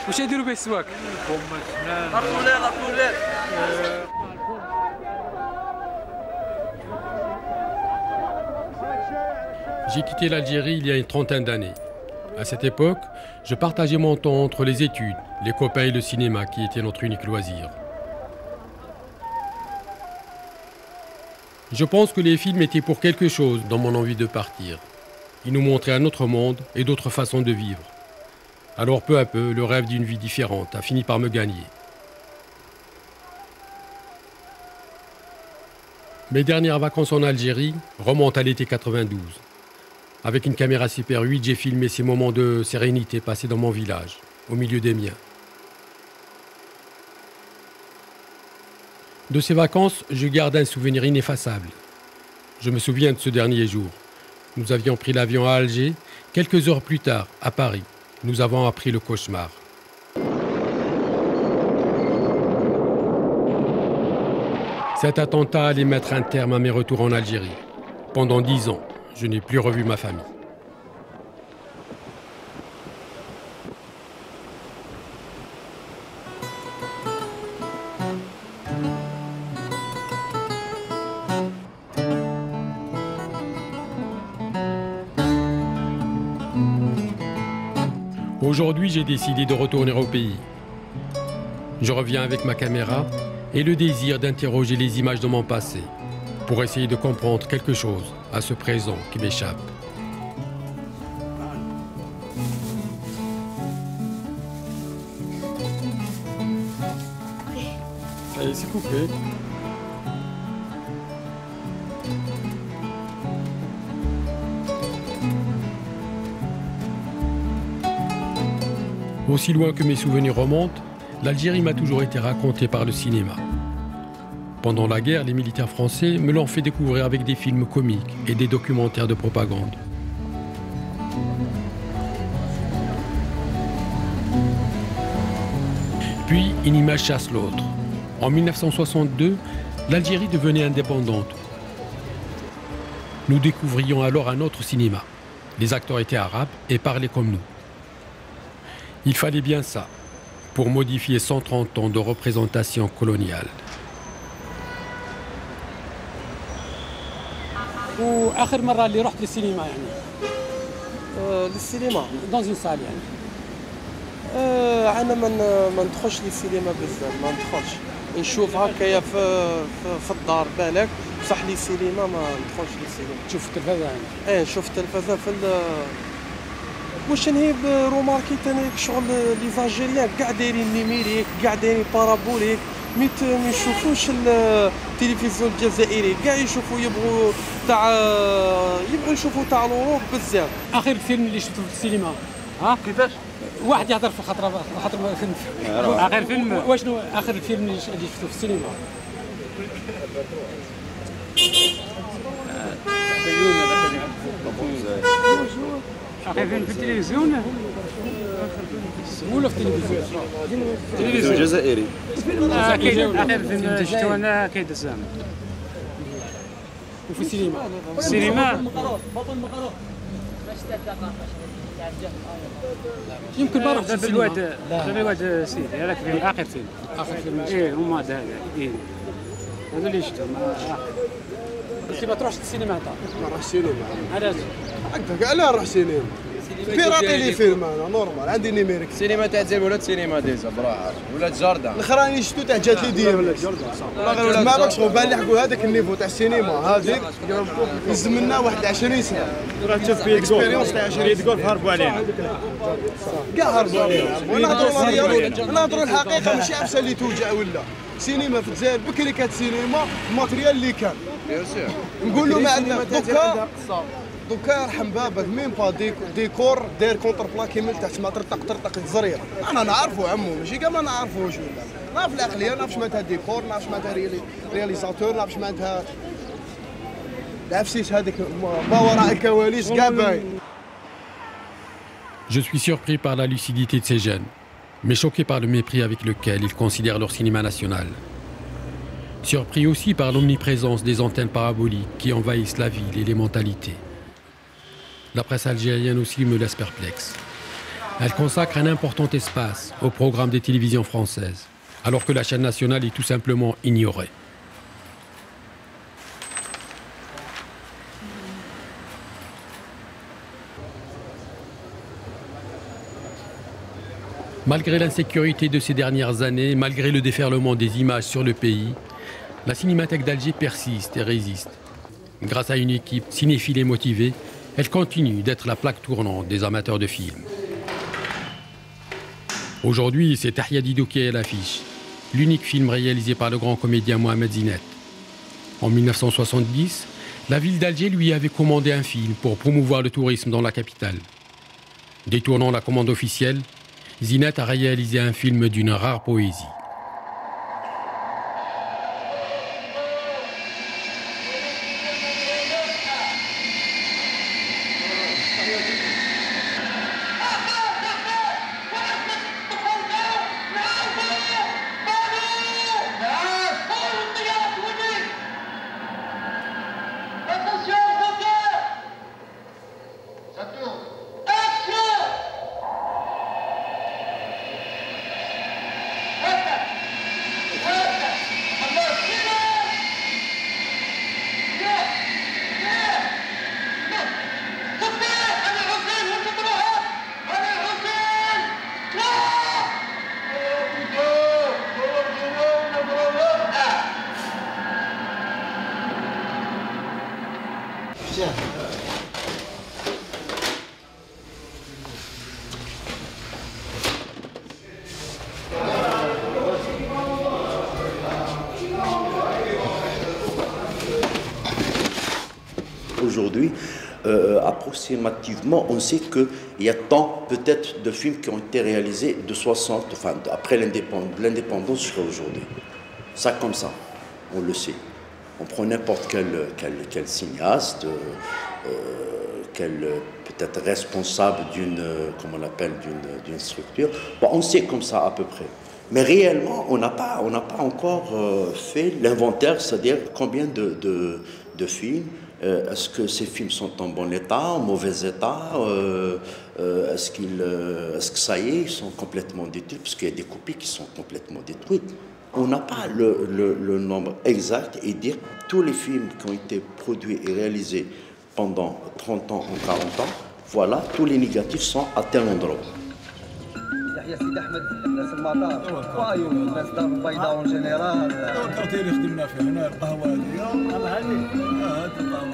واش يديروا به السواك؟ J'ai quitté l'Algérie il y a une trentaine d'années. À cette époque, je partageais mon temps entre les études, les copains et le cinéma qui était notre unique loisir. Je pense que les films étaient pour quelque chose dans mon envie de partir. Ils nous montraient un autre monde et d'autres façons de vivre. Alors peu à peu, le rêve d'une vie différente a fini par me gagner. Mes dernières vacances en Algérie remontent à l'été 92. Avec une caméra Super 8, j'ai filmé ces moments de sérénité passés dans mon village, au milieu des miens. De ces vacances, je garde un souvenir ineffaçable. Je me souviens de ce dernier jour. Nous avions pris l'avion à Alger. Quelques heures plus tard, à Paris, nous avons appris le cauchemar. Cet attentat allait mettre un terme à mes retours en Algérie. Pendant 10 ans, je n'ai plus revu ma famille. Aujourd'hui, j'ai décidé de retourner au pays. Je reviens avec ma caméra et le désir d'interroger les images de mon passé pour essayer de comprendre quelque chose à ce présent qui m'échappe. Allez, c'est coupé. Aussi loin que mes souvenirs remontent, l'Algérie m'a toujours été racontée par le cinéma. Pendant la guerre, les militaires français me l'ont fait découvrir avec des films comiques et des documentaires de propagande. Puis, une image chasse l'autre. En 1962, l'Algérie devenait indépendante. Nous découvrions alors un autre cinéma. Les acteurs étaient arabes et parlaient comme nous. Il fallait bien ça pour modifier 130 ans de représentation coloniale. واخر مره اللي رحت للسينما يعني للسينما دون اون سال يعني انا ما ندخلش للسينما بزاف ما ندخلش نشوف هكايا في الدار بالك بصح لي سينما ما ندخلش للسينما تشوف التلفازه يعني نشوف التلفازه في واش نهي بروماركي تاني شغل لي زالجيريان كاع دايرين نيميريك كاع دايرين بارابوليك ما يشوفوش التلفزيون الجزائري كاع يشوفوا يبغوا يشوفوا تاع الأوروب بزاف. اخر فيلم اللي شفته في السينما ها كيفاش؟ واحد يهضر في خاطر فيلم اخر فيلم واشنو اخر فيلم اللي شفته في السينما؟ اخر فيلم في التلفزيون ولا في التلفزيون؟ التلفزيون الجزائري. اخر فيلم شفتو انا كايد الزعم. وفي السينما؟ السينما يمكن ما رحت السينما. الواد سيدي هذاك فيلم اخر فيلم. اخر فيلم ايه هما هذا ايه هذا اللي شفتو انت ما تروحش السينما انت؟ ما نروحش السينما. علاش؟ هكذاك علاش نروح السينما؟ بيراطي لي فيلم انا نورمال عندي نيميريك. السينما تاع الجزائر ولات سينما ديزا براحه ولات جاردان. الاخراني شفتو تاع جات لي ديال ما باكش غير نحكوا هذاك النيفو تاع السينما هذيك لازم لنا واحد 20 سنه. راه تشوف في اكسبيريونس تاع 20 جولف هربوا علينا. كاع هربوا علينا. نهضروا الحقيقه ماشي عفسه اللي توجع ولا. سينما في الجزائر بكري كانت سينما الماتريال اللي كان. نقولوا ما عندنا دوكا يرحم بابك ميم با ديكور داير كونتر بلا كيما تحت ما طرطق الزرير. انا نعرفو عمو ماشي كاع ما نعرفوش ولا نعرف العقليه نعرف معناتها ديكور نعرف معناتها رياليزاتور نعرف معناتها العفسيس هذيك ما وراء الكواليس كاع باين. Je suis surpris par la lucidité de ces jeunes, mais choqué par le mépris avec lequel ils considèrent leur cinéma national. Surpris aussi par l'omniprésence des antennes paraboliques qui envahissent la ville et les mentalités. La presse algérienne aussi me laisse perplexe. Elle consacre un important espace au programme des télévisions françaises, alors que la chaîne nationale est tout simplement ignorée. Malgré l'insécurité de ces dernières années, malgré le déferlement des images sur le pays, la Cinémathèque d'Alger persiste et résiste. Grâce à une équipe cinéphile et motivée, elle continue d'être la plaque tournante des amateurs de films. Aujourd'hui, c'est Tahia Didou qui est à l'affiche, l'unique film réalisé par le grand comédien Mohamed Zinet. En 1970, la ville d'Alger lui avait commandé un film pour promouvoir le tourisme dans la capitale. Détournant la commande officielle, Zinet a réalisé un film d'une rare poésie. Aujourd'hui, approximativement, on sait qu'il y a tant peut-être de films qui ont été réalisés de 60, enfin après l'indépendance jusqu'à aujourd'hui. Ça comme ça, on le sait. On prend n'importe quel cinéaste, quel peut-être responsable d'une, comment on l'appelle, d'une structure. Bon, on sait comme ça à peu près. Mais réellement, on n'a pas encore fait l'inventaire, c'est-à-dire combien de films. Est-ce que ces films sont en bon état, en mauvais état? Est-ce que ça y est, ils sont complètement détruits? Parce qu'il y a des copies qui sont complètement détruites. On n'a pas le nombre exact et dire tous les films qui ont été produits et réalisés pendant 30 ans ou 40 ans, voilà, tous les négatifs sont à tel endroit.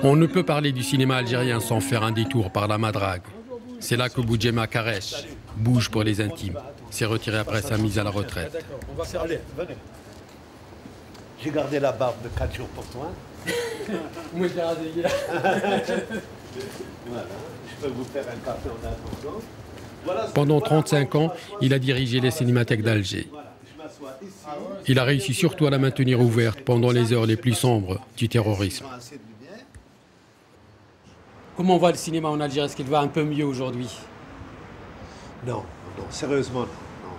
On ne peut parler du cinéma algérien sans faire un détour par la Madrague. C'est là que Boudjema Karesh bouge pour les intimes. S'est retiré après sa mise à la retraite. On va faire. Allez, venez. J'ai gardé la barbe de 4 jours pour toi. Moi, je l'ai rasé hier. Voilà, je peux vous faire un café en attendant. Pendant 35 ans, il a dirigé les cinémathèques d'Alger. Il a réussi surtout à la maintenir ouverte pendant les heures les plus sombres du terrorisme. Comment va le cinéma en Algérie? Est-ce qu'il va un peu mieux aujourd'hui? Non, sérieusement, non,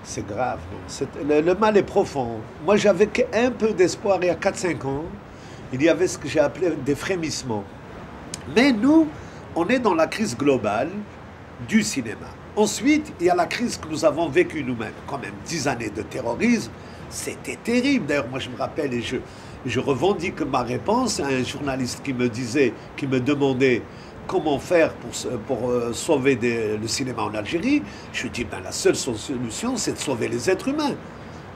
c'est grave. Non. Le mal est profond. Moi, j'avais un peu d'espoir il y a 4-5 ans. Il y avait ce que j'ai appelé des frémissements. Mais nous, on est dans la crise globale du cinéma. Ensuite, il y a la crise que nous avons vécue nous-mêmes. Quand même 10 années de terrorisme, c'était terrible. D'ailleurs, moi, je me rappelle et je revendique ma réponse à un journaliste qui me demandait comment faire pour sauver le cinéma en Algérie. Je lui dis, ben, la seule solution, c'est de sauver les êtres humains.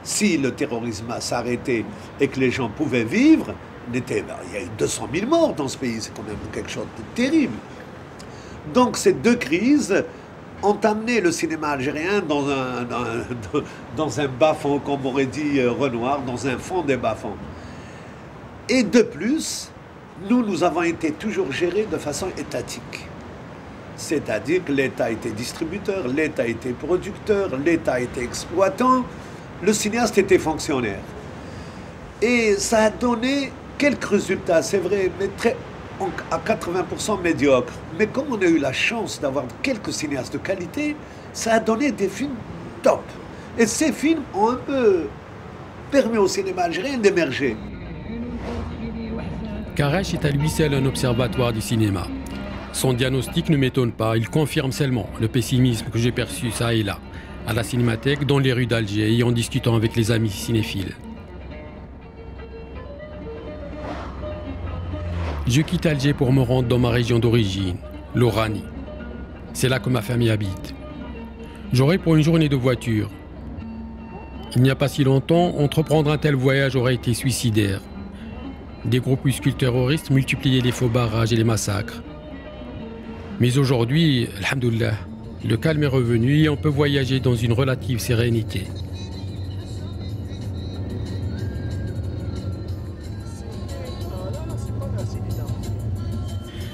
Si le terrorisme s'arrêtait et que les gens pouvaient vivre, il y a eu 200 000 morts dans ce pays, c'est quand même quelque chose de terrible. Donc ces deux crises ont amené le cinéma algérien dans un bas-fond, comme aurait dit Renoir, dans un fond des bas-fonds. Et de plus, nous avons été toujours gérés de façon étatique. C'est-à-dire que l'État était distributeur, l'État était producteur, l'État était exploitant, le cinéaste était fonctionnaire. Et ça a donné quelques résultats, c'est vrai, mais à 80% médiocres. Mais comme on a eu la chance d'avoir quelques cinéastes de qualité, ça a donné des films top. Et ces films ont un peu permis au cinéma algérien d'émerger. Karesh est à lui seul un observatoire du cinéma. Son diagnostic ne m'étonne pas, il confirme seulement le pessimisme que j'ai perçu ça et là, à la Cinémathèque, dans les rues d'Alger et en discutant avec les amis cinéphiles. Je quitte Alger pour me rendre dans ma région d'origine, l'Oranie. C'est là que ma famille habite. J'aurai pour une journée de voiture. Il n'y a pas si longtemps, entreprendre un tel voyage aurait été suicidaire. Des groupuscules terroristes multipliaient les faux barrages et les massacres. Mais aujourd'hui, alhamdoulilah, le calme est revenu et on peut voyager dans une relative sérénité.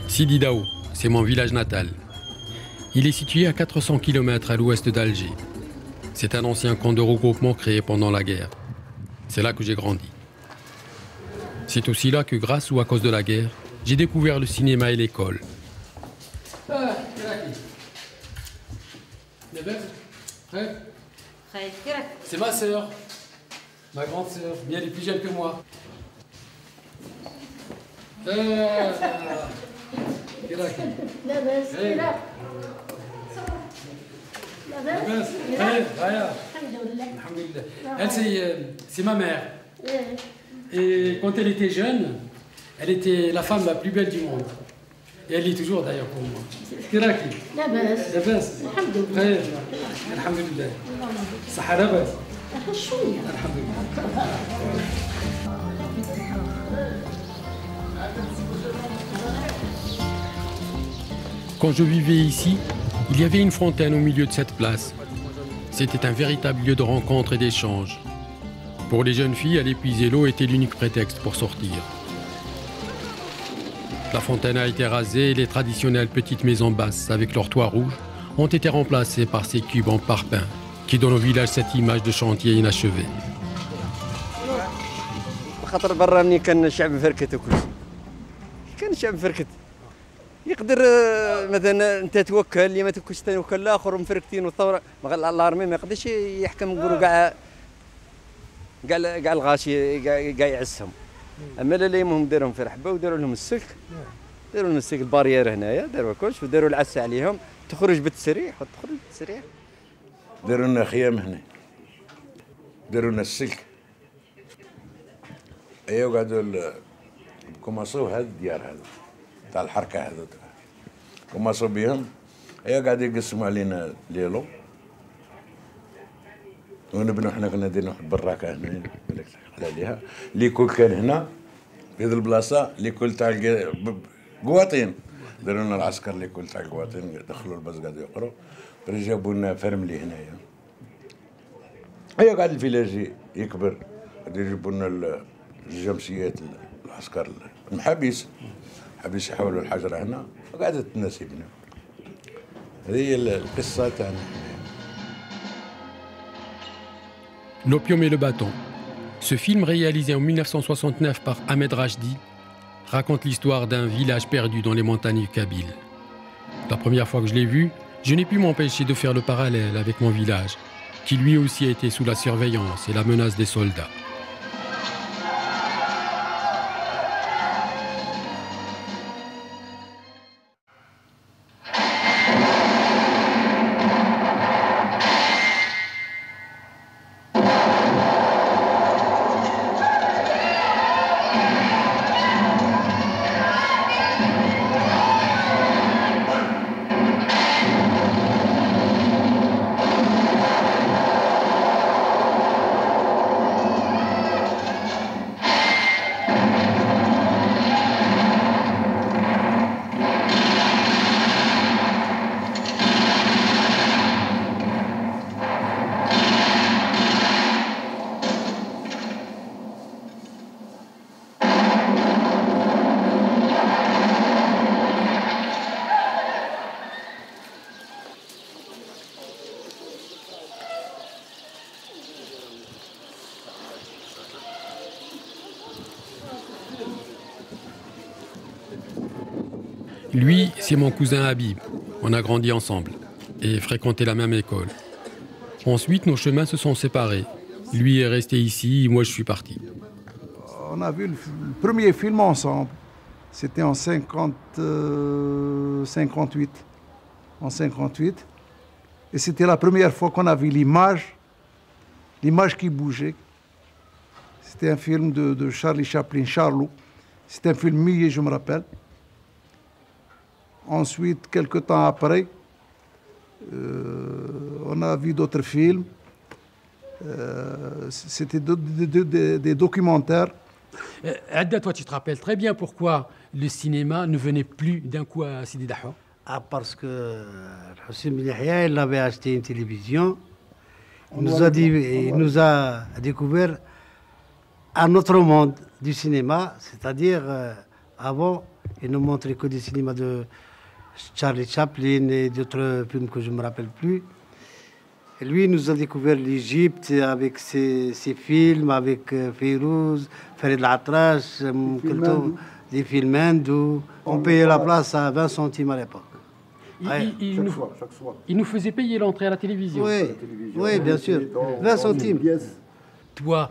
Sidi Dao, c'est mon village natal. Il est situé à 400 km à l'ouest d'Alger. C'est un ancien camp de regroupement créé pendant la guerre. C'est là que j'ai grandi. C'est aussi là que, grâce ou à cause de la guerre, j'ai découvert le cinéma et l'école. C'est ma sœur, ma grande sœur, bien elle est plus jeune que moi. Elle, c'est ma mère. Et quand elle était jeune, elle était la femme la plus belle du monde. Et elle l'est toujours d'ailleurs pour moi. كراكي لاباس لاباس الحمد لله خير الحمد لله صحة لاباس شوية الحمد لله. Quand je vivais ici, il y avait une fontaine au milieu de cette place. C'était un véritable lieu de rencontre et d'échange. Pour les jeunes filles, aller puiser l'eau était l'unique prétexte pour sortir. La fontaine a été rasée et les traditionnelles petites maisons basses avec leurs toits rouges ont été remplacées par ces cubes en parpaing qui donnent au village cette image de chantier inachevé. خاطر برا ملي كان الشعب مفركت وكل كان الشعب مفركت يقدر مثلا انت توكل اللي ما توكلش توكل الاخر مفركتين والثوره الارمي ما يقدرش يحكم نقولوا كاع الغاشي كاع يعسهم. اما لا يهمهم دارهم في رحبه وداروا لهم السلك داروا لهم السلك البارير هنايا داروا كلش وداروا العسه عليهم تخرج بالتسريح وتخرج بالتسريح. داروا لنا خيام هنا داروا لنا السلك ايوا قعدوا كوماسو هذا الديار هذا تاع الحركه هذا كوماسو بهم ايوا قاعد يقسموا علينا ليلو ونبنوا حنا كنا دايرين واحد البراكه هنا عليها اللي كل كان هنا في هذه البلاصه اللي كل تاع قواطين داروا لنا العسكر اللي كل تاع القواطين دخلوا الباص قاعدوا يقروا جابوا لنا فرملي هنايا ايوا قاعد الفيلاج يكبر قاعد يجيبوا لنا الجمسيات العسكر المحابيس حابيس يحولوا الحجره هنا وقعدت الناس يبنوا. هذه هي القصه تاعنا. L'opium et le bâton. Ce film réalisé en 1969 par Ahmed Rachdi raconte l'histoire d'un village perdu dans les montagnes du Kabyle. La première fois que je l'ai vu, je n'ai pu m'empêcher de faire le parallèle avec mon village, qui lui aussi a été sous la surveillance et la menace des soldats. Lui, c'est mon cousin Habib. On a grandi ensemble et fréquenté la même école. Ensuite, nos chemins se sont séparés. Lui est resté ici, moi je suis parti. On a vu le premier film ensemble. C'était en 58. En 58. Et c'était la première fois qu'on a vu l'image qui bougeait. C'était un film de Charlie Chaplin, Charlot. C'était un film muet, je me rappelle. Ensuite, quelques temps après, on a vu d'autres films. C'était des documentaires. Adda, toi, tu te rappelles très bien pourquoi le cinéma ne venait plus d'un coup à Sidi Dahou? Parce que Hossein Ben Yahya, il avait acheté une télévision. Il nous a découvert un autre monde du cinéma, c'est-à-dire avant, il ne montrait que des cinémas de Charlie Chaplin et d'autres films que je ne me rappelle plus. Et lui, il nous a découvert l'Égypte avec ses films, avec Fayrouz, Farid Al-Atrash, des films hindous. On payait la place à 20 centimes à l'époque. Il nous faisait payer l'entrée à la télévision. Oui, bien sûr. 20 centimes. Toi,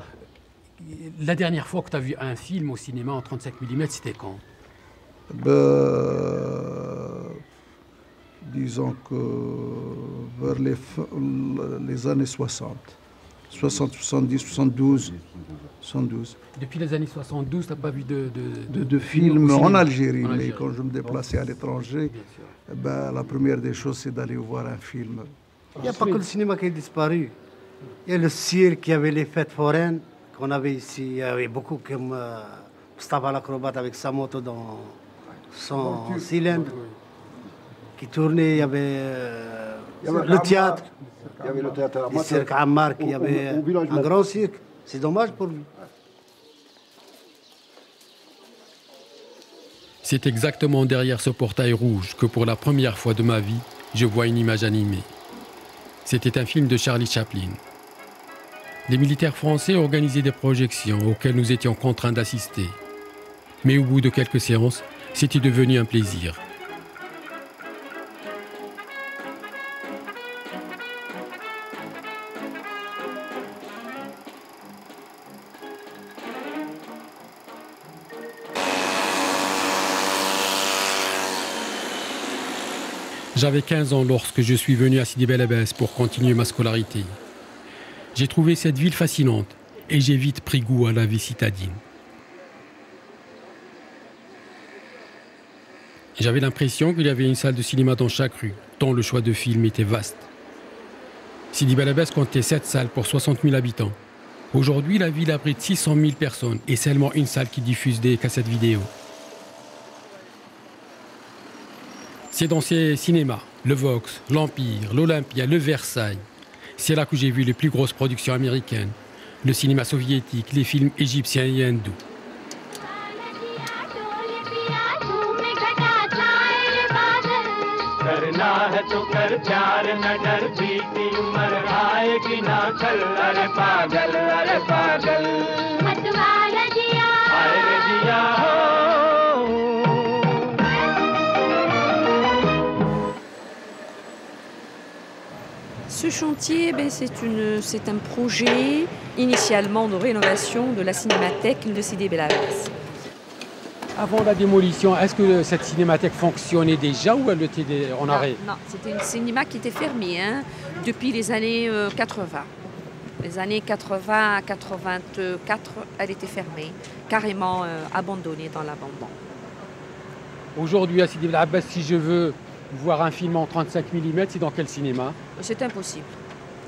la dernière fois que tu as vu un film au cinéma en 35 mm, c'était quand? Disons que vers les années 60. 60, 70, 72. Depuis les années 72, tu n'as pas vu de films en Algérie, mais quand je me déplaçais à l'étranger, la première des choses, c'est d'aller voir un film. Il n'y a pas que le cinéma qui a disparu. Il y a le cirque, il y avait les fêtes foraines qu'on avait ici. Il y avait beaucoup comme Mustafa l'acrobate avec sa moto dans son cylindre qui tournait. Il y avait le théâtre. Il y avait le théâtre le cirque Ammar, il y avait un grand cirque. C'est dommage pour lui. C'est exactement derrière ce portail rouge que pour la première fois de ma vie, je vois une image animée. C'était un film de Charlie Chaplin. Les militaires français organisaient des projections auxquelles nous étions contraints d'assister. Mais au bout de quelques séances, c'était devenu un plaisir. J'avais 15 ans lorsque je suis venu à Sidi Bel Abbès pour continuer ma scolarité. J'ai trouvé cette ville fascinante et j'ai vite pris goût à la vie citadine. J'avais l'impression qu'il y avait une salle de cinéma dans chaque rue, tant le choix de films était vaste. Sidi Bel Abbès comptait 7 salles pour 60 000 habitants. Aujourd'hui, la ville abrite 600 000 personnes et seulement une salle qui diffuse des cassettes vidéo. C'est dans ces cinémas, le Vox, l'Empire, l'Olympia, le Versailles. C'est là que j'ai vu les plus grosses productions américaines, le cinéma soviétique, les films égyptiens et hindous. Ce chantier, c'est un projet initialement de rénovation de la cinémathèque de Sidi Bel Abbès. Avant la démolition, est-ce que cette cinémathèque fonctionnait déjà ou elle était en arrêt? Non, c'était une cinéma qui était fermée depuis les années 80. Les années 80 à 84, elle était fermée, carrément abandonnée dans l'abandon. Aujourd'hui, à Sidi Bel Abbès, si je veux voir un film en 35 mm, c'est dans quel cinéma? C'est impossible.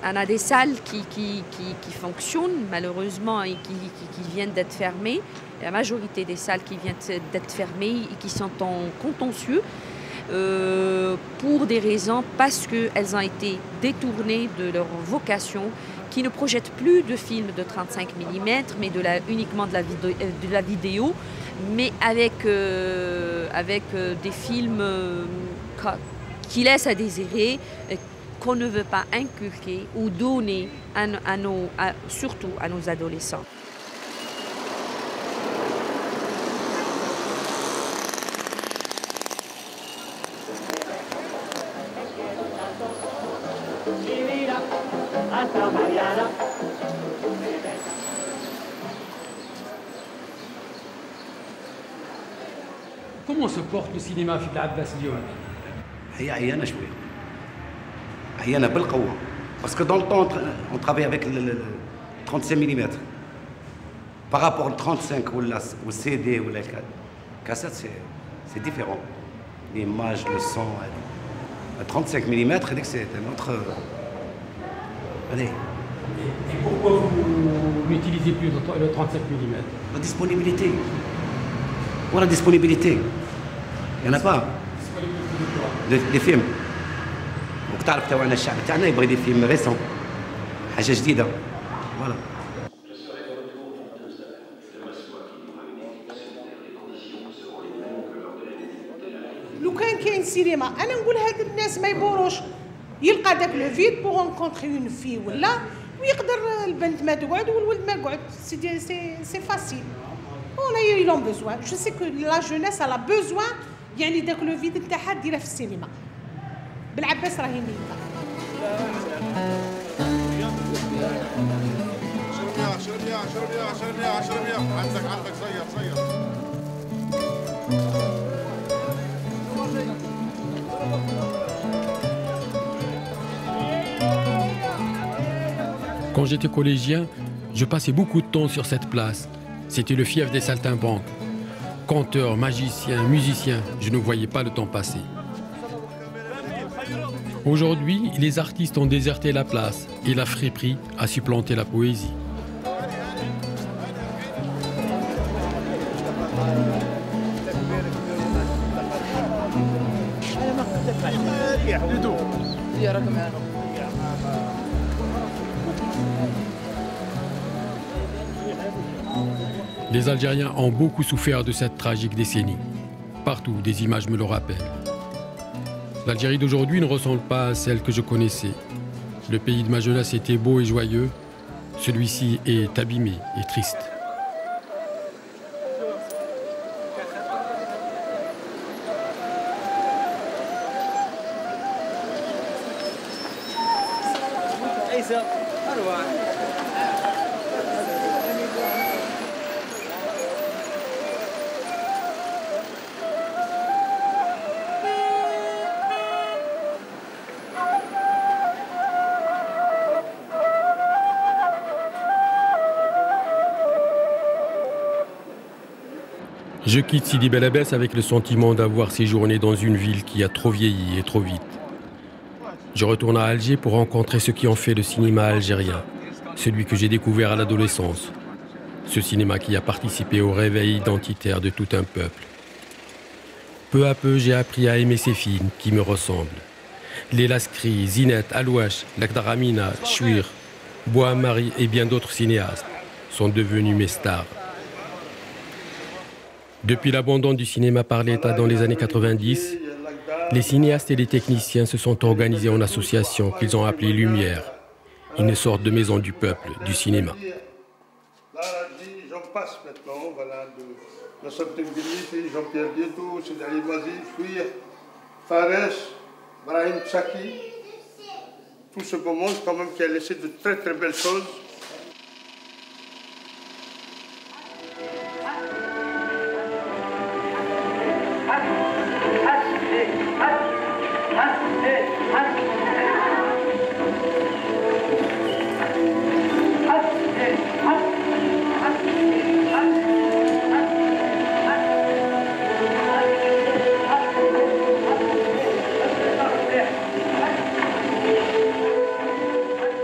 On a des salles qui fonctionnent, malheureusement, et qui viennent d'être fermées. La majorité des salles qui viennent d'être fermées et qui sont en contentieux pour des raisons parce qu'elles ont été détournées de leur vocation, qui ne projettent plus de films de 35 mm, mais uniquement de la vidéo, mais avec des films qui laissent à désirer, qu'on ne veut pas inculquer ou donner surtout à nos adolescents. Comment se porte le cinéma في العباس اليوم؟ هي عيانة شوية. عيانة بالقوة. Parce que dans le temps, on travaille avec le 35 mm. Par rapport au 35 ou au CD ou la cassette, c'est différent. L'image, le son. À 35 mm, c'est un autre. Allez. Et pourquoi vous n'utilisez plus le 35 mm? La disponibilité. Où la disponibilité? Il n'y en a pas. Les films. Donc, tu sais, on a الشعب تاعنا يبغي des films récents. حاجة جديدة. Voilà. لو كان كاين سينما انا نقول هاد الناس ما يبوروش يلقى داك لو فيد بوغ انكونتري اون في ولا ويقدر البنت ما تقعد والولد ما يقعد سي فاسيل اون اي لون بوزوان جو سي كو لا جونيس الا بوزوان يعني داك لو فيد نتاعها ديرها في السينما بالعباس راهي نيته شرب يا عندك صير Quand j'étais collégien, je passais beaucoup de temps sur cette place. C'était le fief des saltimbanques. Conteurs, magiciens, musiciens, je ne voyais pas le temps passer. Aujourd'hui, les artistes ont déserté la place et la friperie a supplanté la poésie. Les Algériens ont beaucoup souffert de cette tragique décennie. Partout, des images me le rappellent. L'Algérie d'aujourd'hui ne ressemble pas à celle que je connaissais. Le pays de ma jeunesse était beau et joyeux. Celui-ci est abîmé et triste. Je quitte Sidi Bel Abbès avec le sentiment d'avoir séjourné dans une ville qui a trop vieilli et trop vite. Je retourne à Alger pour rencontrer ceux qui ont fait le cinéma algérien, celui que j'ai découvert à l'adolescence. Ce cinéma qui a participé au réveil identitaire de tout un peuple. Peu à peu, j'ai appris à aimer ces films qui me ressemblent. Les Laskri, Zinette, Alouache, Lakhdar Amina, Chouir, Bouhamari et bien d'autres cinéastes sont devenus mes stars. Depuis l'abandon du cinéma par l'État dans les années 90, les cinéastes et les techniciens se sont organisés en associations qu'ils ont appelées Lumière, une sorte de maison du peuple, du cinéma. Là, j'en passe maintenant, voilà, de Jean-Pierre Bieto, Sidali Mazi, Chouir, Fares, Brahim Chaki, tout ce beau monde quand même qui a laissé de très très belles choses.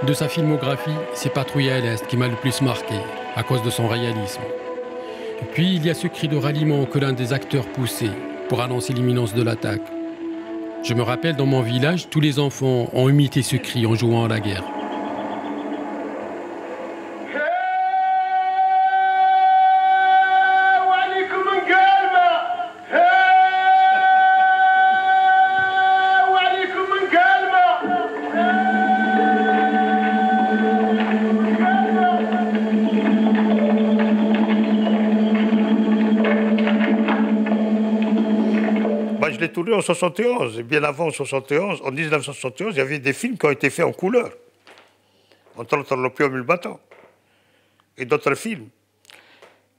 De sa filmographie, c'est Patrouille à l'Est qui m'a le plus marqué, à cause de son réalisme. Et puis, il y a ce cri de ralliement que l'un des acteurs poussait pour annoncer l'imminence de l'attaque. Je me rappelle, dans mon village, tous les enfants ont imité ce cri en jouant à la guerre. Je l'ai tourné en 71, et bien avant 71, en 1971, il y avait des films qui ont été faits en couleur, entre l'opium et le bâton, et d'autres films.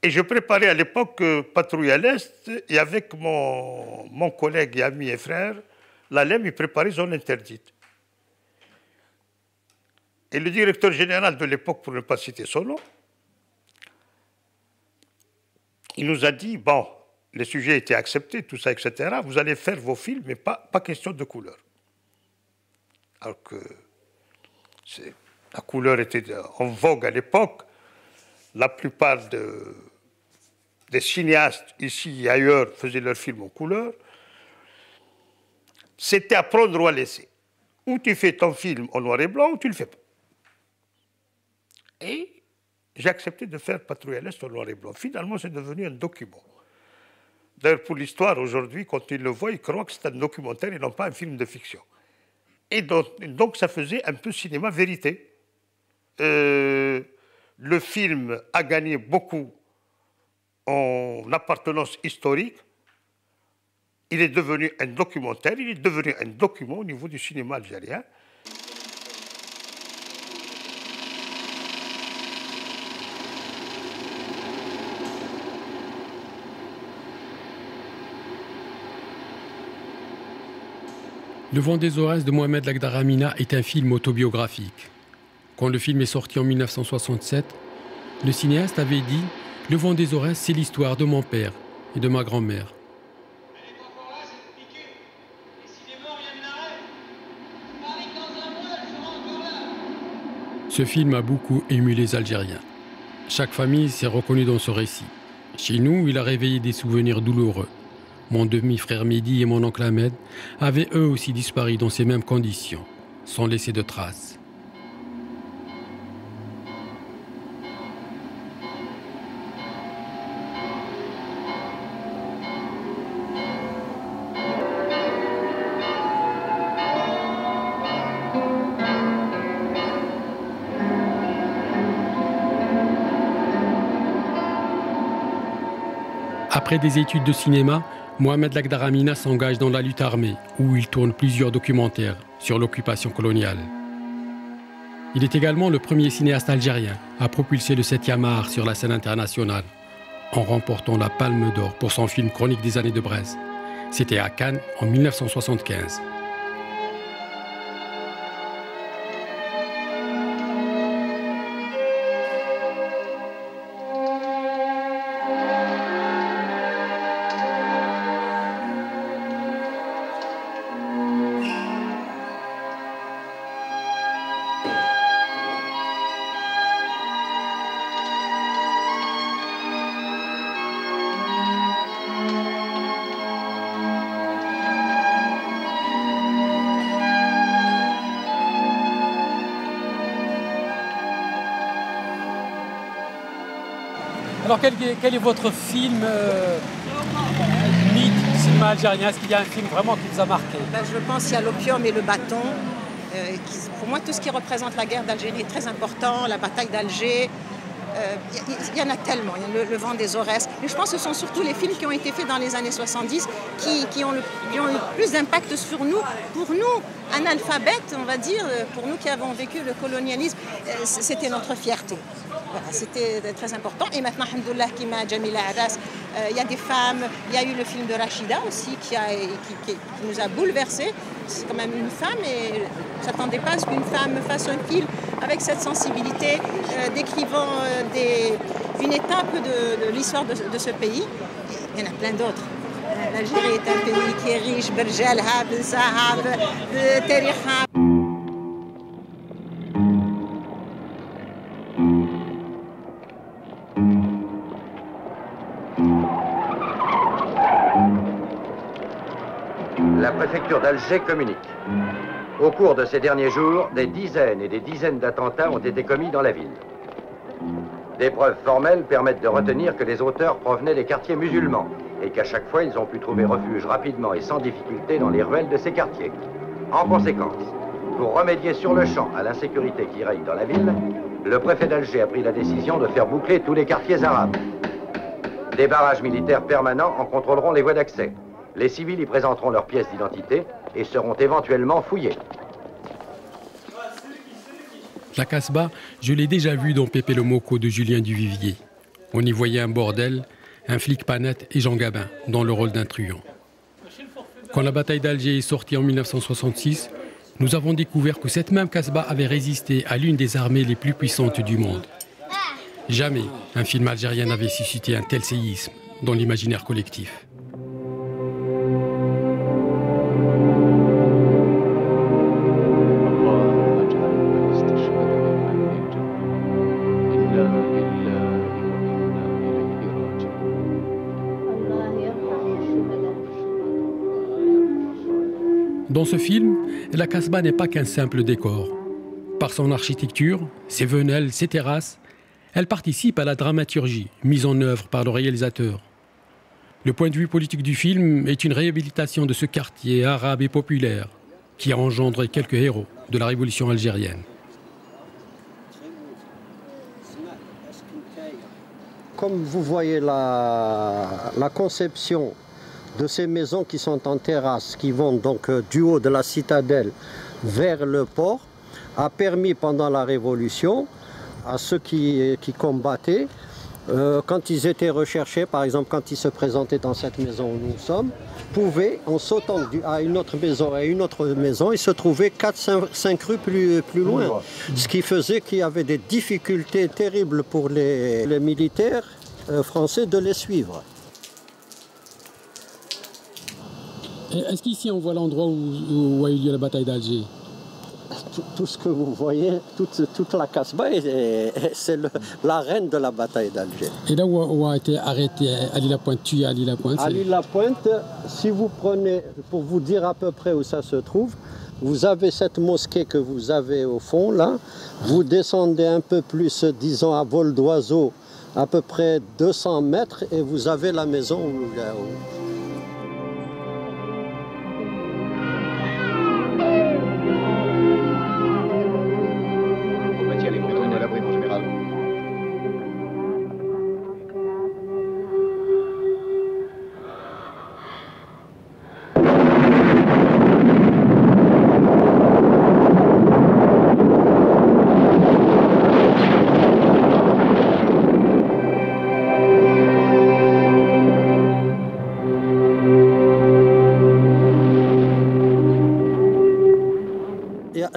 Et je préparais à l'époque Patrouille à l'Est, et avec mon collègue et ami et frère, Lalem, il préparait Zone Interdite. Et le directeur général de l'époque, pour ne pas citer son nom, il nous a dit, bon, les sujets étaient acceptés, tout ça, etc. Vous allez faire vos films, mais pas question de couleur. Alors que la couleur était en vogue à l'époque. La plupart des cinéastes, ici et ailleurs, faisaient leurs films en couleur. C'était à prendre ou à laisser. Ou tu fais ton film en noir et blanc, ou tu ne le fais pas. Et j'ai accepté de faire Patrouille à l'Est en noir et blanc. Finalement, c'est devenu un document. D'ailleurs, pour l'histoire, aujourd'hui, quand ils le voient, ils croient que c'est un documentaire et non pas un film de fiction. Et donc ça faisait un peu cinéma vérité. Le film a gagné beaucoup en appartenance historique. Il est devenu un documentaire, il est devenu un document au niveau du cinéma algérien. Le vent des Aurès de Mohamed Lakhdar Amina est un film autobiographique. Quand le film est sorti en 1967, le cinéaste avait dit « Le vent des Aurès, c'est l'histoire de mon père et de ma grand-mère ». Ce film a beaucoup ému les Algériens. Chaque famille s'est reconnue dans ce récit. Chez nous, il a réveillé des souvenirs douloureux. Mon demi-frère Mehdi et mon oncle Ahmed avaient eux aussi disparu dans ces mêmes conditions, sans laisser de traces. Après des études de cinéma, Mohamed Lakhdar Amina s'engage dans la lutte armée, où il tourne plusieurs documentaires sur l'occupation coloniale. Il est également le premier cinéaste algérien à propulser le 7e art sur la scène internationale, en remportant la Palme d'Or pour son film Chronique des années de Brest. C'était à Cannes en 1975. Alors quel est votre film mythe du cinéma algérien? Est-ce qu'il y a un film vraiment qui vous a marqué? Je pense qu'il y a L'Opium et Le Bâton. Pour moi, tout ce qui représente la guerre d'Algérie est très important, la bataille d'Alger. Il y en a tellement, il y a le vent des Aurès. Mais je pense que ce sont surtout les films qui ont été faits dans les années 70 qui ont le plus d'impact sur nous. Pour nous, analphabètes, on va dire, pour nous qui avons vécu le colonialisme, c'était notre fierté. Voilà, c'était très important. Et maintenant, alhamdoulilah, Kima Jamila Arras, il y a des femmes, il y a eu le film de Rachida aussi qui nous a bouleversés. C'est quand même une femme et je ne s'attendais pas à ce qu'une femme fasse un film avec cette sensibilité, décrivant une étape de l'histoire de ce pays. Il y en a plein d'autres. L'Algérie est un pays qui est riche, berjalha, bensahab, tarikha. La préfecture d'Alger communique. Au cours de ces derniers jours, des dizaines et des dizaines d'attentats ont été commis dans la ville. Des preuves formelles permettent de retenir que les auteurs provenaient des quartiers musulmans et qu'à chaque fois, ils ont pu trouver refuge rapidement et sans difficulté dans les ruelles de ces quartiers. En conséquence, pour remédier sur le champ à l'insécurité qui règne dans la ville, le préfet d'Alger a pris la décision de faire boucler tous les quartiers arabes. Des barrages militaires permanents en contrôleront les voies d'accès. Les civils y présenteront leurs pièces d'identité et seront éventuellement fouillés. La Casbah, je l'ai déjà vue dans Pépé le Moko de Julien Duvivier. On y voyait un bordel, un flic pas net et Jean Gabin dans le rôle d'un truand. Quand la bataille d'Alger est sortie en 1966, nous avons découvert que cette même Casbah avait résisté à l'une des armées les plus puissantes du monde. Jamais un film algérien n'avait suscité un tel séisme dans l'imaginaire collectif. Dans ce film, la Casbah n'est pas qu'un simple décor. Par son architecture, ses venelles, ses terrasses, elle participe à la dramaturgie mise en œuvre par le réalisateur. Le point de vue politique du film est une réhabilitation de ce quartier arabe et populaire qui a engendré quelques héros de la révolution algérienne. Comme vous voyez la conception de ces maisons qui sont en terrasse, qui vont donc du haut de la citadelle vers le port, a permis pendant la Révolution à ceux qui combattaient, quand ils étaient recherchés, par exemple quand ils se présentaient dans cette maison où nous sommes, pouvaient, en sautant à une autre maison et une autre maison, ils se trouvaient 4-5 rues plus loin. Ce qui faisait qu'il y avait des difficultés terribles pour les militaires français de les suivre. Est-ce qu'ici on voit l'endroit où a eu lieu la bataille d'Alger? Tout ce que vous voyez, toute la Casbah, c'est l'arène de la bataille d'Alger. Et là où a été arrêté Ali Lapointe, tué Ali Lapointe? Ali Lapointe, si vous prenez, pour vous dire à peu près où ça se trouve, vous avez cette mosquée que vous avez au fond là, vous descendez un peu plus, disons à vol d'oiseau, à peu près 200 mètres, et vous avez la maison où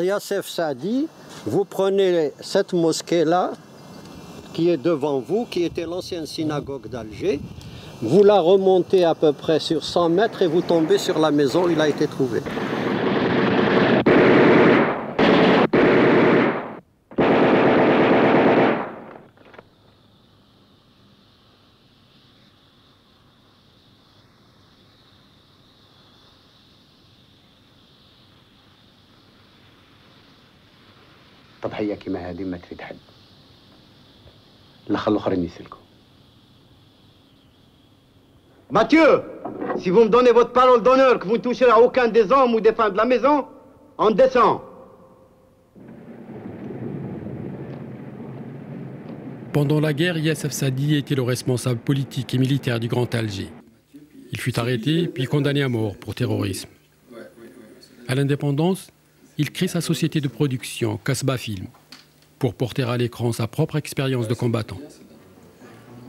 Youssef Saadi, vous prenez cette mosquée-là, qui est devant vous, qui était l'ancienne synagogue d'Alger, vous la remontez à peu près sur 100 mètres et vous tombez sur la maison où il a été trouvé. تضحية كيما هذه ما تفيد حد. لا خلوا الآخرين يسلكوا. Mathieu, si vous me donnez votre parole d'honneur que vous ne toucherez à aucun des hommes ou des femmes de la maison, on descend. Pendant la guerre, Youssef Saadi était le responsable politique et militaire du Grand Alger. Il fut arrêté puis condamné à mort pour terrorisme. À l'indépendance, il crée sa société de production, Casbah Film, pour porter à l'écran sa propre expérience de combattant.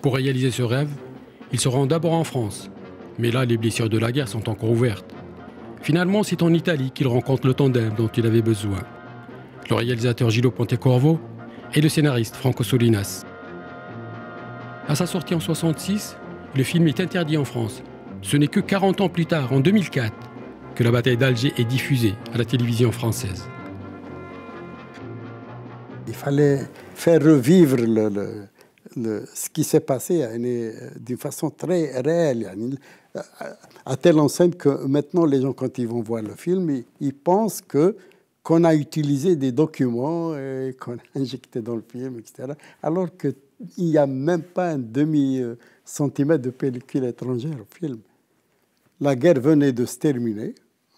Pour réaliser ce rêve, il se rend d'abord en France, mais là, les blessures de la guerre sont encore ouvertes. Finalement, c'est en Italie qu'il rencontre le tandem dont il avait besoin. Le réalisateur Gillo Pontecorvo et le scénariste Franco Solinas. À sa sortie en 1966, le film est interdit en France. Ce n'est que 40 ans plus tard, en 2004, que la bataille d'Alger est diffusée à la télévision française. Il fallait faire revivre ce qui s'est passé d'une façon très réelle, à telle enseigne que maintenant les gens, quand ils vont voir le film, ils pensent qu'on a utilisé des documents qu'on a injectés dans le film, etc. Alors qu'il n'y a même pas un demi-centimètre de pellicule étrangère au film. La guerre venait de se terminer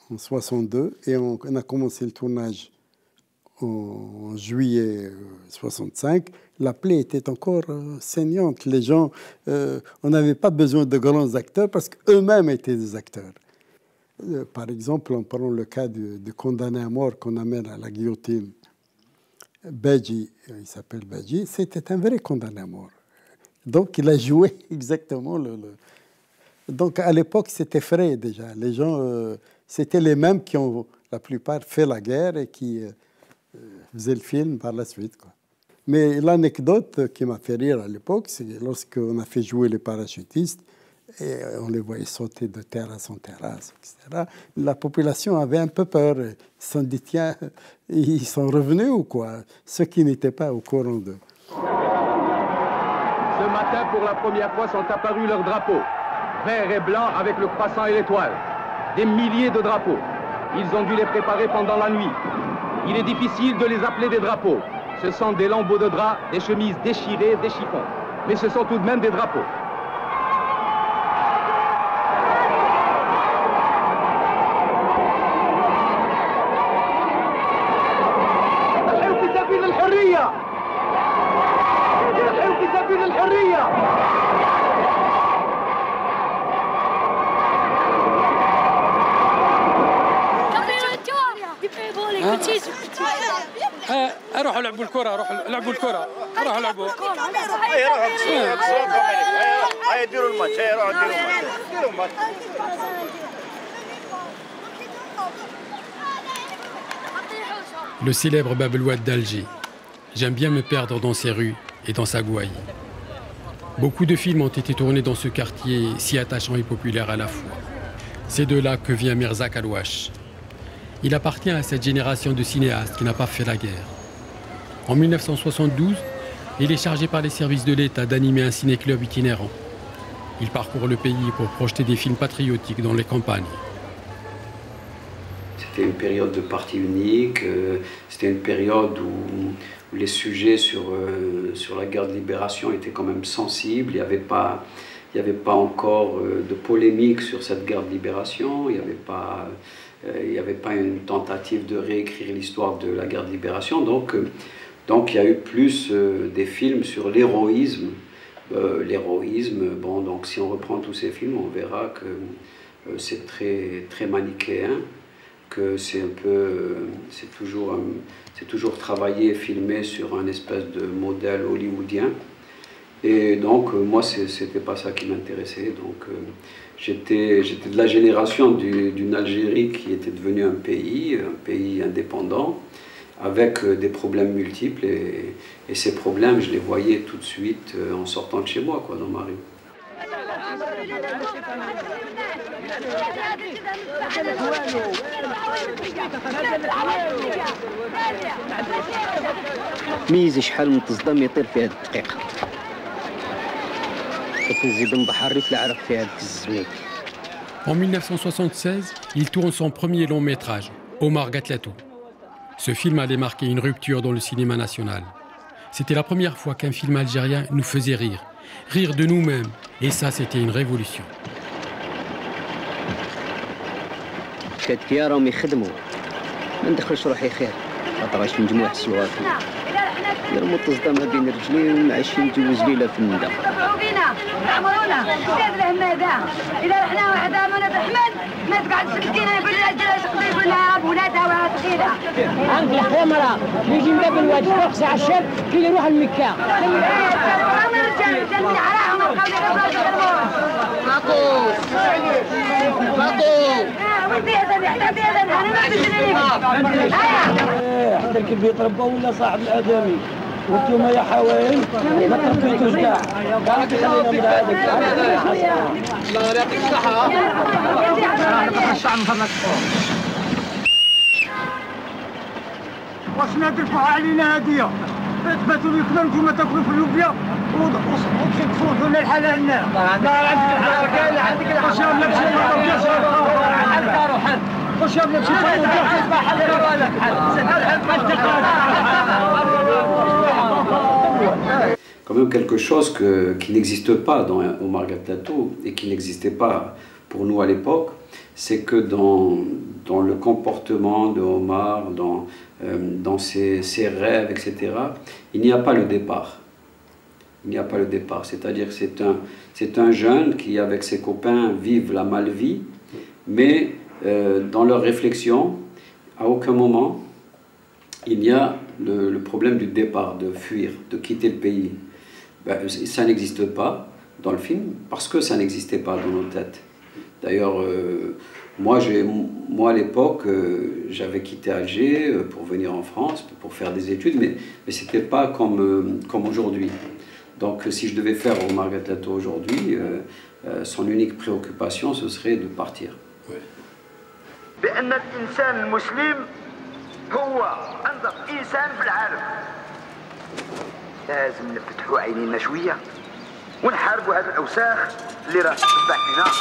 en 1962 et on a commencé le tournage en juillet 1965. La plaie était encore saignante. Les gens, on n'avait pas besoin de grands acteurs parce qu'eux-mêmes étaient des acteurs. Par exemple, en prenant le cas du condamné à mort qu'on amène à la guillotine, Badji, il s'appelle Badji, c'était un vrai condamné à mort Donc, il a joué exactement Donc, à l'époque, c'était frais déjà. Les gens, c'était les mêmes qui ont, la plupart, fait la guerre et qui faisaient le film par la suite, quoi. Mais l'anecdote qui m'a fait rire à l'époque, c'est lorsqu'on a fait jouer les parachutistes, et on les voyait sauter de terrasse en terrasse, etc. La population avait un peu peur. Ils se sont dit, tiens, ils sont revenus ou quoi? Ceux qui n'étaient pas au courant d'eux. Ce matin, pour la première fois, sont apparus leurs drapeaux. Vert et blanc avec le croissant et l'étoile. Des milliers de drapeaux. Ils ont dû les préparer pendant la nuit. Il est difficile de les appeler des drapeaux. Ce sont des lambeaux de drap, des chemises déchirées, des chiffons. Mais ce sont tout de même des drapeaux. روحوا لعبوا الكرة، روحوا لعبوا الكرة، روحوا لعبوا. هيا ديروا الماتش، هيا روحوا ديروا الماتش. Le célèbre Bab el Oued d'Alger. J'aime bien me perdre dans ses rues et dans sa gouaille. Beaucoup de films ont été tournés dans ce quartier si attachant et populaire à la fois. C'est de là que vient Mirzak Alouache. Il appartient à cette génération de cinéastes qui n'a pas fait la guerre. En 1972, il est chargé par les services de l'État d'animer un ciné-club itinérant. Il parcourt le pays pour projeter des films patriotiques dans les campagnes. C'était une période de parti unique, c'était une période où les sujets sur la guerre de libération étaient quand même sensibles. Il n'y avait pas encore de polémique sur cette guerre de libération, il n'y avait pas une tentative de réécrire l'histoire de la guerre de libération. Donc il y a eu plus des films sur l'héroïsme. Bon, donc si on reprend tous ces films, on verra que c'est très, très manichéen, que c'est toujours travaillé, filmé sur un espèce de modèle hollywoodien. Et donc moi, c'était pas ça qui m'intéressait. Donc j'étais de la génération d'une Algérie qui était devenue un pays indépendant, avec des problèmes multiples, et ces problèmes, je les voyais tout de suite en sortant de chez moi, quoi, dans ma rue. ميزي شحال من تصدم يطير في هذه الدقيقة. كنزيد نبحر ريف العرق في هذاك الزميك. En 1976, il tourne son premier long métrage, Omar Gatlatou. Ce film allait marquer une rupture dans le cinéma national. C'était la première fois qu'un film algérien nous faisait rire de nous-mêmes. Et ça, c'était une révolution. شادكيا راهم يخدموا ما ندخلش روحي خير خاطر عايش في مجموعة السلوافي يرموا التصدام بين رجلين وعايشين نجوز ليلة في الندى بينا تعمرونا سيد الهمادة إذا رحنا وحدة من الرحمن ما تقعدش تسكينا يقول لها جلاش يقول لها بولادها وثقيلة عندي الخمرة اللي يجي من باب الواد فوق ساعة الشاب كي يروح المكة الرجال من عراهم القولي عندك اللي بيتربى ولا صاحب الادمي وانتم يا حوايل ما تربيتوش كاع كاع خلينا من هذاك الله يعطيك الصحة الشعب مفرق واش نادركوا علينا هدية تباتوا يكبروا نتوما تاكلوا في اللوبيا وتشوفوا لنا الحلال هنا لا عندك الحلال كاين عندك Quand même quelque chose qui n'existe pas dans Omar Gatlatou et qui n'existait pas pour nous à l'époque, c'est que dans le comportement de Omar, dans ses rêves, etc., il n'y a pas le départ. Il n'y a pas le départ, c'est-à-dire que c'est un jeune qui, avec ses copains, vivent la malvie, mais dans leur réflexion, à aucun moment, il n'y a le problème du départ, de fuir, de quitter le pays. Ben, ça n'existe pas dans le film parce que ça n'existait pas dans nos têtes. D'ailleurs, moi à l'époque, j'avais quitté Alger pour venir en France, pour faire des études, mais ce n'était pas comme aujourd'hui. Donc si je devais faire Omar Gatlato aujourd'hui, son unique préoccupation, ce serait de partir. بأن الإنسان المسلم هو أنظف إنسان في العالم. لازم نفتحوا عينينا شوية ونحاربوا هذه الأوساخ اللي راه تتبع فينا.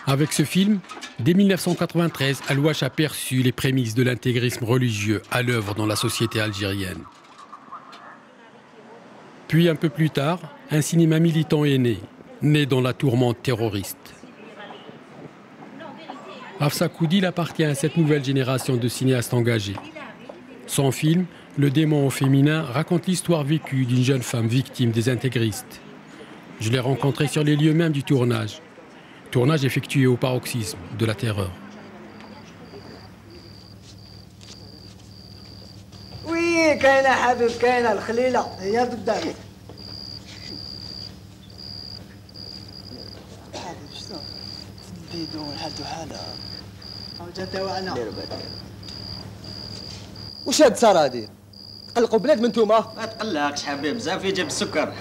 Avec ce film, dès 1993, Al-Wash a perçu les prémices de l'intégrisme religieux à l'œuvre dans la société algérienne. Puis un peu plus tard, un cinéma militant est né dans la tourmente terroriste. Hafsa Koudil appartient à cette nouvelle génération de cinéastes engagés. Son film, Le démon au féminin, raconte l'histoire vécue d'une jeune femme victime des intégristes. Je l'ai rencontrée sur les lieux mêmes du tournage. Tournage effectué au paroxysme de la terreur. وي كاينه حبيب كاينه الخليله هي قدامك. حبيب شنو؟ البيدو حالته حاله. جات وانا. وش هاد صار هادي؟ تقلقوا بلاد من نتوما؟ ما تقلقش حبيب زعفي جاب السكر.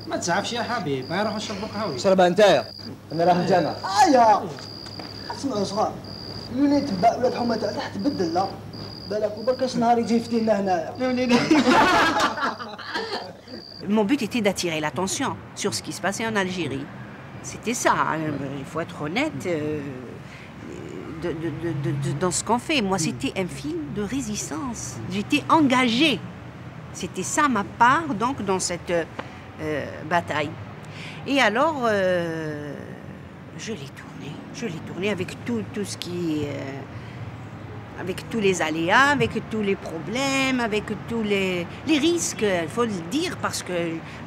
ما تزعفش يا حبيب غير نشربوا قهوه. شربها نتايا انا راه الجامع. اسمعوا صغار لولي تبع ولاد حومه تاع تحت بدل لا بالك وبركاش نهار يجي يفتينا هنايا. Mon but était d'attirer l'attention sur ce qui se passait en Algérie. C'était ça, hein. Il faut être honnête dans ce qu'on fait. Moi, c'était un film de résistance. J'étais engagée. C'était ça ma part donc dans cette bataille. Et alors, je l'ai tourné avec tout ce qui... avec tous les aléas, avec tous les problèmes, avec tous les risques, il faut le dire, parce que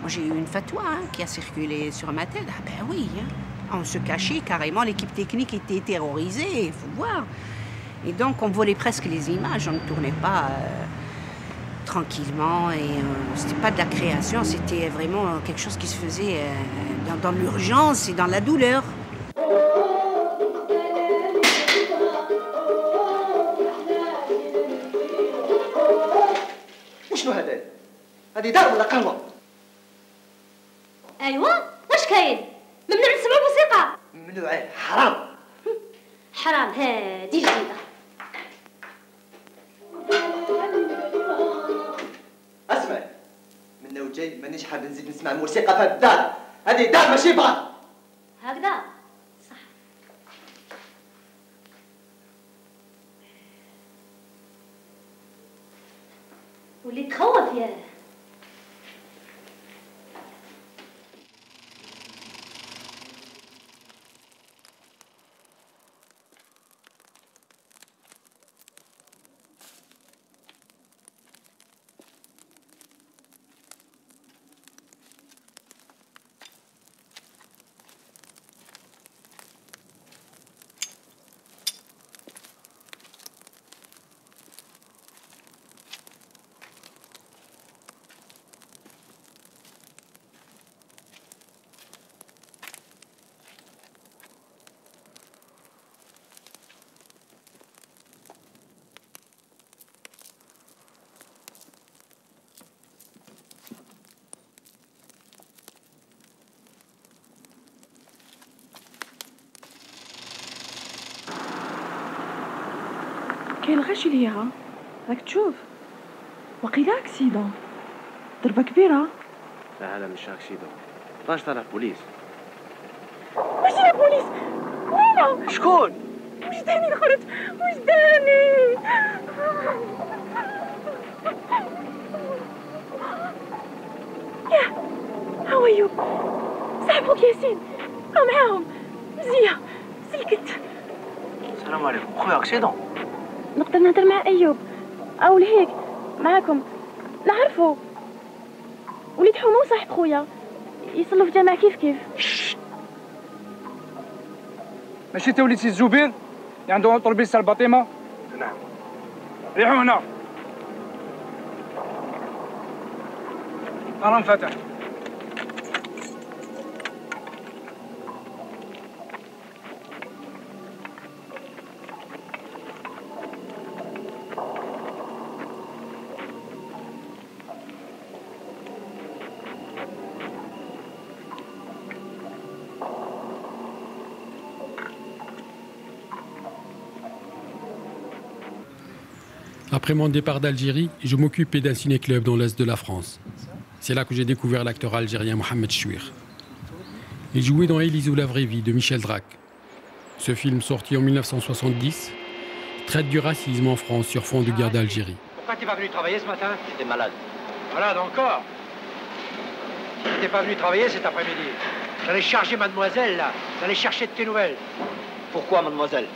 moi j'ai eu une fatwa qui a circulé sur ma tête. Ah ben oui, on se cachait carrément, l'équipe technique était terrorisée, il faut voir. Et donc on volait presque les images, on ne tournait pas tranquillement, et c'était pas de la création, c'était vraiment quelque chose qui se faisait dans l'urgence et dans la douleur. شنو هذا؟ هذه دار ولا قهوة؟ أيوة، واش كاين؟ ممنوع نسمعوا موسيقى؟ ممنوع، حرام. حرام، هادي جديدة. اسمع، من وجاي مانيش حاب نزيد نسمع الموسيقى في هذه الدار، هذه دار ماشي بار. هكذا؟ صح. وليت تخوف ياه. كاين غاشي ليها راك تشوف وقيلا اكسيدون ضربه كبيره. لا لا مش اكسيدون باش طلع بوليس. ماشي لا بوليس وينه شكون؟ وجداني الخرج وجداني. يا هاو ايوب صاحب خوك ياسين راه معاهم مزيه سلكت. السلام عليكم خويا اكسيدون. نقدر نهضر مع ايوب او لهيك معاكم نعرفو وليد حمو صاحب خويا يصلوا في جامع كيف ماشي انت وليد سي الزبير اللي عنده طربيس تاع الباطيمه؟ نعم. ريحوا هنا أنا انفتح. Après mon départ d'Algérie, je m'occupais d'un ciné-club dans l'est de la France. C'est là que j'ai découvert l'acteur algérien Mohamed Chouir. Il jouait dans Élise ou la vraie vie de Michel Drac. Ce film, sorti en 1970, traite du racisme en France sur fond de guerre d'Algérie. Pourquoi t'es pas venu travailler ce matin? J'étais malade. Malade encore? T'es pas venu travailler cet après-midi? J'allais charger mademoiselle, là. J'allais chercher de tes nouvelles. Pourquoi, mademoiselle?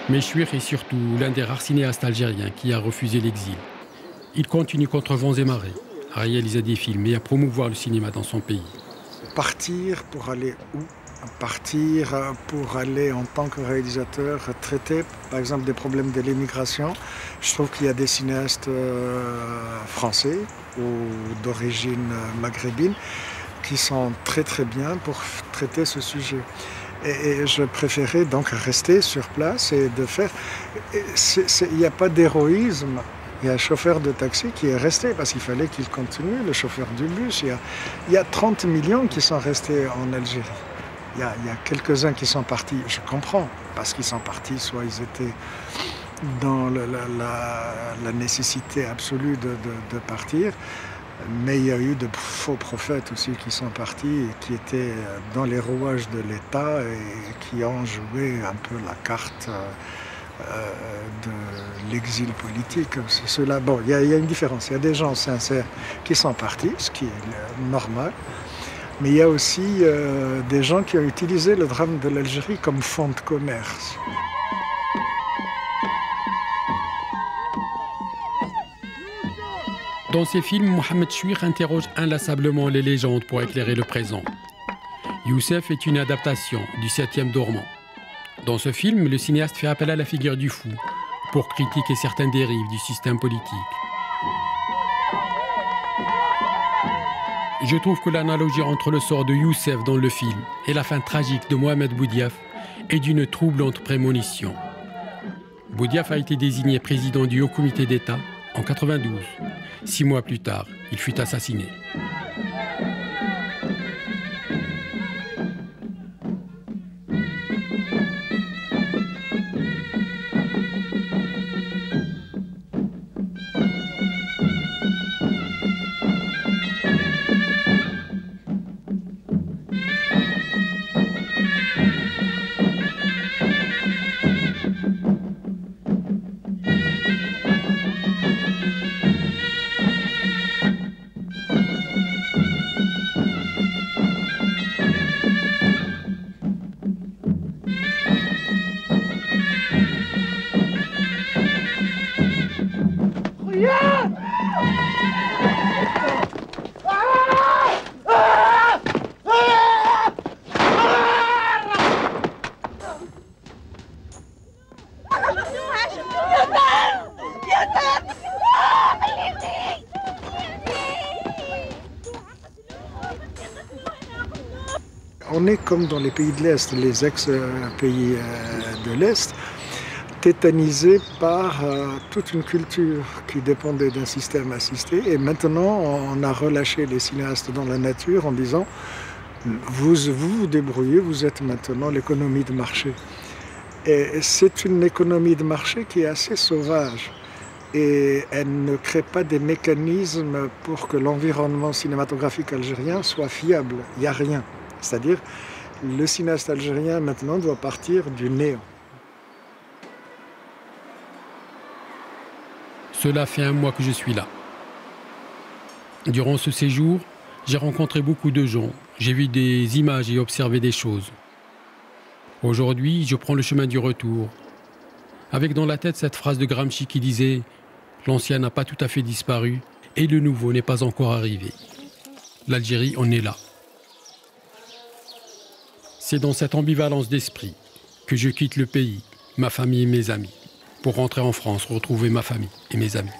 Mais Chouir est surtout l'un des rares cinéastes algériens qui a refusé l'exil. Il continue contre vents et marées à réaliser des films et à promouvoir le cinéma dans son pays. Partir pour aller où? Partir pour aller en tant que réalisateur traiter par exemple des problèmes de l'immigration. Je trouve qu'il y a des cinéastes français ou d'origine maghrébine qui sont très très bien pour traiter ce sujet. Et je préférais donc rester sur place et de faire... Il n'y a pas d'héroïsme. Il y a un chauffeur de taxi qui est resté parce qu'il fallait qu'il continue, le chauffeur du bus. Il y a 30 millions qui sont restés en Algérie. Il y a quelques-uns qui sont partis, je comprends, parce qu'ils sont partis, soit ils étaient dans la nécessité absolue de partir, mais il y a eu de faux prophètes aussi qui sont partis et qui étaient dans les rouages de l'État et qui ont joué un peu la carte de l'exil politique. Cela, bon, il y a une différence. Il y a des gens sincères qui sont partis, ce qui est normal. Mais il y a aussi des gens qui ont utilisé le drame de l'Algérie comme fonds de commerce. Dans ses films, Mohamed Chouir interroge inlassablement les légendes pour éclairer le présent. Youssef est une adaptation du 7e Dormant. Dans ce film, le cinéaste fait appel à la figure du fou pour critiquer certaines dérives du système politique. Je trouve que l'analogie entre le sort de Youssef dans le film et la fin tragique de Mohamed Boudiaf est d'une troublante prémonition. Boudiaf a été désigné président du Haut Comité d'État en 92. 6 mois plus tard, il fut assassiné. On est comme dans les pays de l'Est, les ex-pays de l'Est, tétanisés par toute une culture qui dépendait d'un système assisté. Et maintenant, on a relâché les cinéastes dans la nature en disant vous vous débrouillez, vous êtes maintenant l'économie de marché. Et c'est une économie de marché qui est assez sauvage. Et elle ne crée pas des mécanismes pour que l'environnement cinématographique algérien soit fiable. Il n'y a rien. C'est-à-dire, le cinéaste algérien maintenant doit partir du néant. Cela fait 1 mois que je suis là. Durant ce séjour, j'ai rencontré beaucoup de gens. J'ai vu des images et observé des choses. Aujourd'hui, je prends le chemin du retour. Avec dans la tête cette phrase de Gramsci qui disait « L'ancien n'a pas tout à fait disparu et le nouveau n'est pas encore arrivé. » L'Algérie en est là. C'est dans cette ambivalence d'esprit que je quitte le pays, ma famille et mes amis, pour rentrer en France, retrouver ma famille et mes amis.